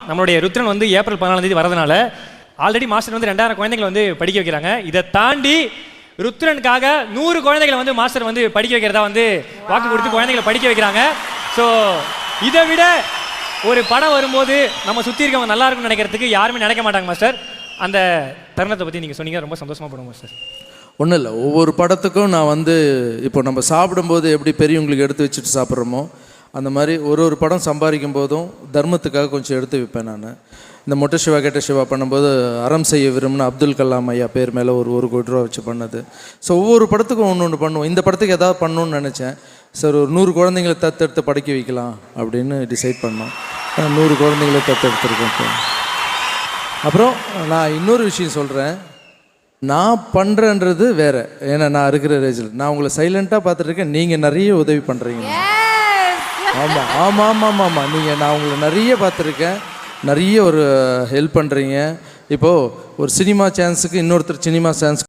நம்மளுடைய ருத்ரன் வந்து ஏப்ரல் 14 வரதுனால ஆல்ரெடி மாஸ்டர் வந்து 2000 குழந்தைகளை வந்து படிக்க வைக்கிறாங்க. இதை தாண்டி ருத்ரனுக்காக 100 குழந்தைகளை வந்து மாஸ்டர் வந்து படிக்க வைக்கிறதா வந்து வாக்கு கொடுத்து குழந்தைகளை படிக்க வைக்கிறாங்க. ஸோ இதை விட ஒரு படம் வரும்போது நம்ம சுற்றி இருக்கவங்க நல்லா இருக்கும்னு நினைக்கிறதுக்கு யாருமே நினைக்க மாட்டாங்க மாஸ்டர். அந்த தருணத்தை பற்றி நீங்கள் சொன்னீங்க, ரொம்ப சந்தோஷமாக படும் மாஸ்டர். ஒன்றும் இல்லை, ஒவ்வொரு படத்துக்கும் நான் வந்து இப்போ நம்ம சாப்பிடும்போது எப்படி பெரியவங்களுக்கு எடுத்து வச்சுட்டு சாப்பிட்றோமோ அந்த மாதிரி ஒரு படம் சம்பாதிக்கும் போதும் தர்மத்துக்காக கொஞ்சம் எடுத்து வைப்பேன். நான் இந்த மொட்டை சிவா கெட்ட சிவா பண்ணும்போது அறம் செய்ய விரும்பின அப்துல் கலாம் ஐயா பேர் மேலே ஒரு கோடி ரூபா வச்சு பண்ணது. ஸோ ஒவ்வொரு படத்துக்கும் ஒன்று பண்ணுவோம். இந்த படத்துக்கு எதாவது பண்ணணும்னு நினச்சேன். சார் ஒரு 100 குழந்தைங்களை தத்தெடுத்து படிக்க வைக்கலாம் அப்படின்னு டிசைட் பண்ணோம். 100 குழந்தைங்களை தத்தெடுத்துருக்கேன். அப்புறம் நான் இன்னொரு விஷயம் சொல்கிறேன், நான் பண்ணுறேன்றது வேறு. ஏன்னா நான் இருக்கிற ரேஜில் நான் உங்களை சைலண்ட்டாக பார்த்துட்ருக்கேன். நீங்கள் நிறைய உதவி பண்ணுறீங்க. ஆமாம் ஆமாம் ஆமாம் ஆமாம் நீங்கள் நான் உங்களை நிறைய பார்த்துருக்கேன், நிறைய ஒரு ஹெல்ப் பண்ணுறீங்க. இப்போது ஒரு சினிமா சான்ஸுக்கு இன்னொருத்தர் சினிமா சான்ஸ்